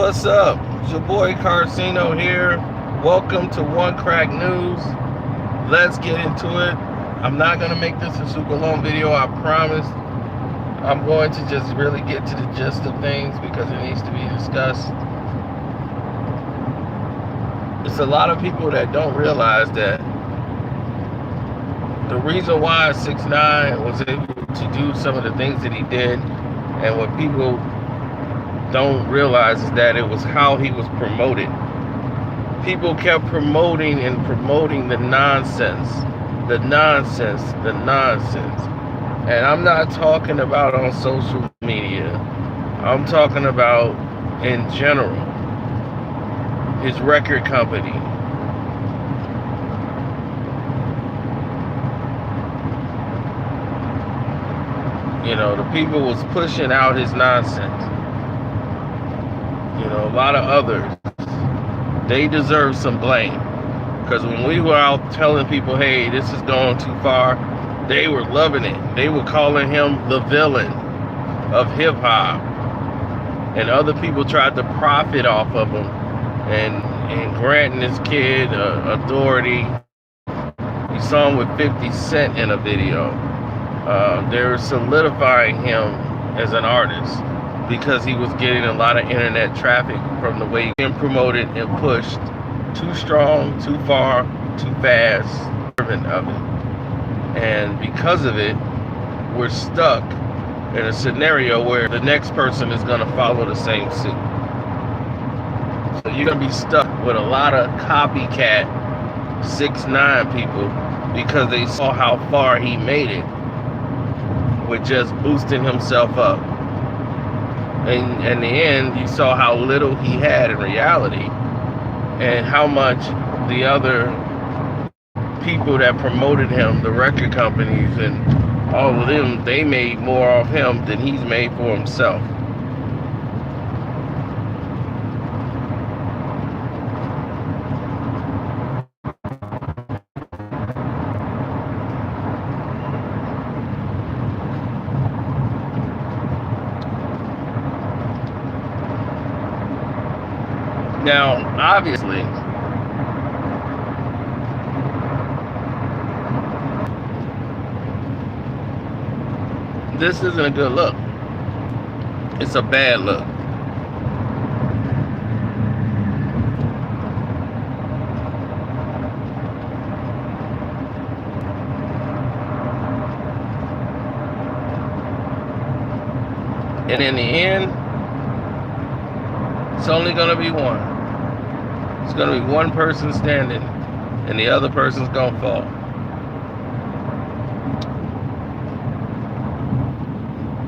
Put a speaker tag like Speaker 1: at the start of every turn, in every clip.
Speaker 1: What's up? It's your boy Karceno here. Welcome to Onecraknews. Let's get into it. I'm not going to make this a super long video, I promise. I'm going to just really get to the gist of things because it needs to be discussed. It's a lot of people that don't realize that the reason why 6ix9ine was able to do some of the things that he did, and what people don't realize, is that it was how he was promoted. People kept promoting and promoting the nonsense. And I'm not talking about on social media. I'm talking about in general. His record company. You know, the people was pushing out his nonsense. You know, a lot of others, they deserve some blame. Because when we were out telling people, hey, this is going too far, they were loving it. They were calling him the villain of hip-hop. And other people tried to profit off of him and granting this kid authority. You saw him with 50 Cent in a video. They're solidifying him as an artist because he was getting a lot of internet traffic from the way he been promoted and pushed too strong, too far, too fast, servant of it. And because of it, we're stuck in a scenario where the next person is going to follow the same suit. So you're going to be stuck with a lot of copycat 6ix9ine people because they saw how far he made it with just boosting himself up. And in the end, you saw how little he had in reality and how much the other people that promoted him, the record companies and all of them, they made more off him than he's made for himself. Now, obviously, this isn't a good look. It's a bad look. And in the end, it's only going to be one. It's going to be one person standing, and the other person's going to fall.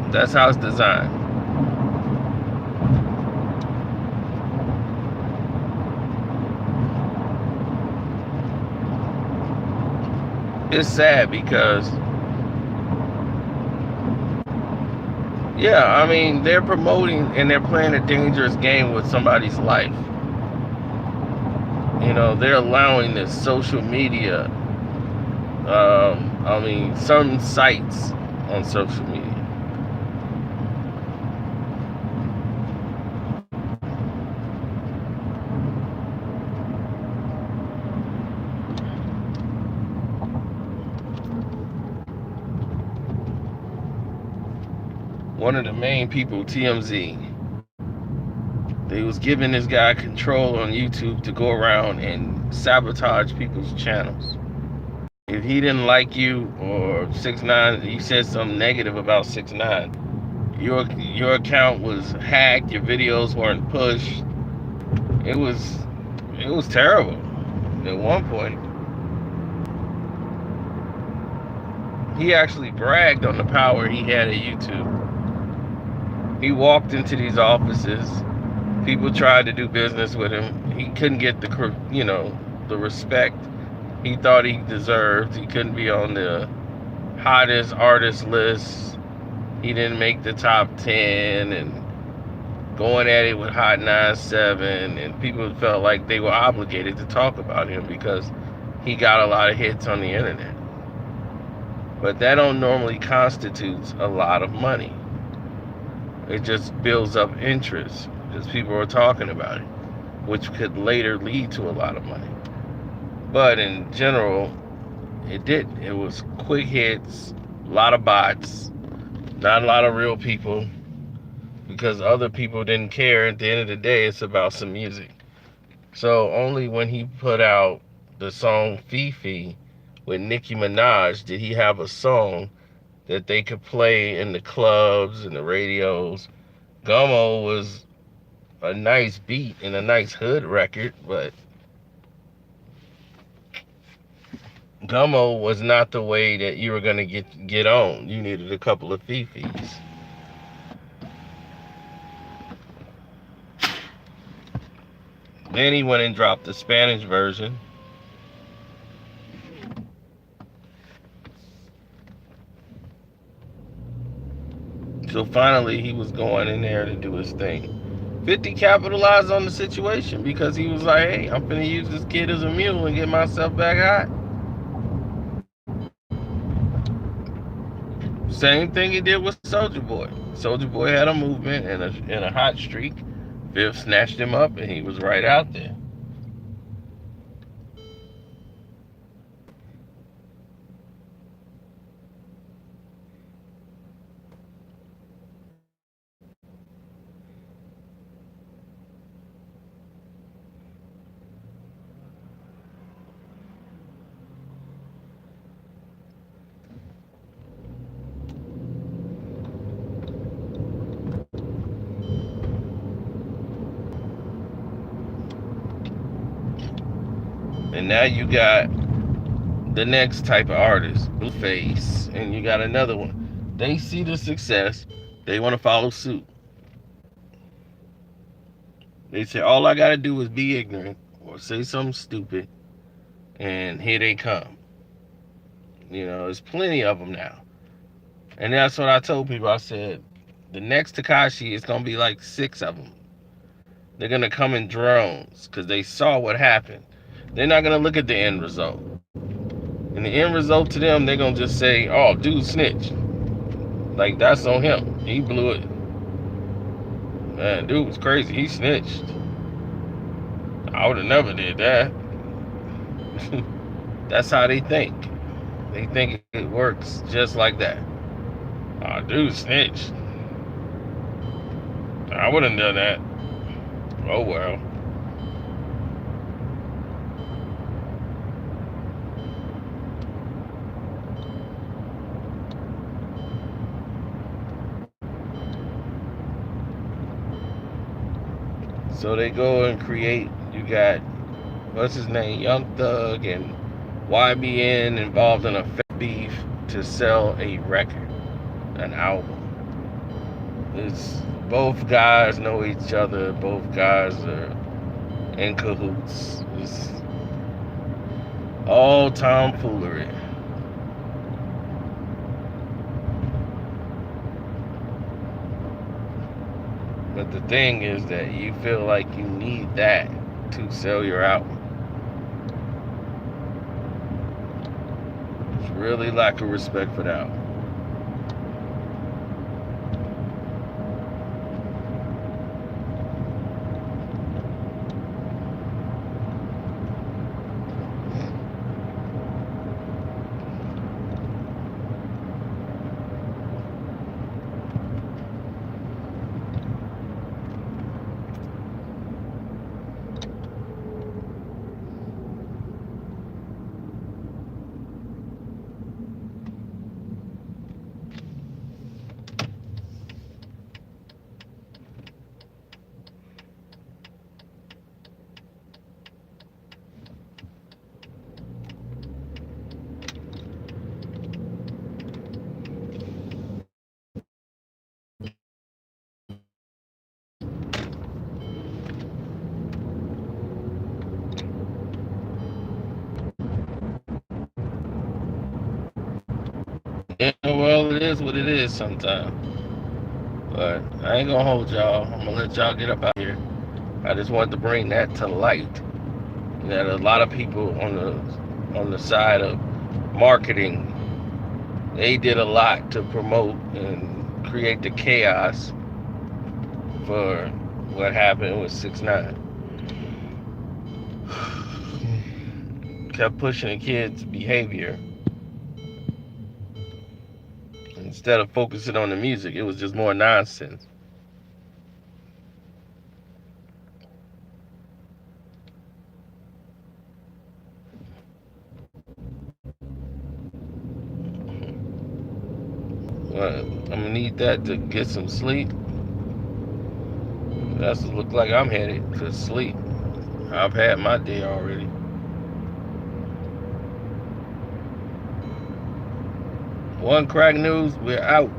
Speaker 1: That's how it's designed. It's sad because, yeah, I mean, they're promoting and they're playing a dangerous game with somebody's life. You know, they're allowing this social media, I mean, some sites on social media. One of the main people, TMZ, they was giving this guy control on YouTube to go around and sabotage people's channels. If he didn't like you or 6ix9ine, you said something negative about 6ix9ine, your account was hacked, your videos weren't pushed. It was terrible at one point. He actually bragged on the power he had at YouTube. He walked into these offices. People tried to do business with him. He couldn't get the, you know, the respect he thought he deserved. He couldn't be on the hottest artist list. He didn't make the top 10 and going at it with Hot 97, and people felt like they were obligated to talk about him because he got a lot of hits on the internet. But that don't normally constitute a lot of money. It just builds up interest. because people were talking about it, which could later lead to a lot of money. But in general, it didn't. It was quick hits, a lot of bots, not a lot of real people, because other people didn't care. At the end of the day, it's about some music. So only when he put out the song Fifi with Nicki Minaj did he have a song that they could play in the clubs and the radios. Gummo was a nice beat and a nice hood record, but Gummo was not the way that you were gonna get on. You needed a couple of Fifis. Then he went and dropped the Spanish version. So finally he was going in there to do his thing. 50 capitalized on the situation because he was like, hey, I'm finna use this kid as a mule and get myself back hot. Same thing he did with Soulja Boy. Soulja Boy had a movement and a hot streak. Fifth snatched him up and he was right out there. And now you got the next type of artist, Blueface, and you got another one. They see the success, they want to follow suit. They say all I gotta do is be ignorant or say something stupid, and here they come. You know, there's plenty of them now, and that's what I told people. I said the next Tekashi is gonna be like 6 of them. They're gonna come in drones because they saw what happened. They're not gonna look at the end result. And the end result to them, they're gonna just say, "Oh, dude snitch." Like that's on him. He blew it. Man, dude was crazy. He snitched. I would have never did that. That's how they think. They think it works just like that. Oh, dude snitched. I wouldn't have done that. Oh well. So they go and create. You got what's his name, Young Thug and YBN involved in a beef to sell a record, an album. It's both guys know each other. Both guys are in cahoots. It's all tomfoolery. But the thing is that you feel like you need that to sell your album. It's really lack of respect for the album. Yeah, well, it is what it is sometimes. But I ain't gonna hold y'all. I'm gonna let y'all get up out here. I just wanted to bring that to light. That a lot of people on the side of marketing, they did a lot to promote and create the chaos for what happened with 6ix9ine. Kept pushing the kids' behavior instead of focusing on the music. It was just more nonsense. Well, I'm gonna need that to get some sleep. That's look like I'm headed to sleep. I've had my day already. Onecraknews, we're out.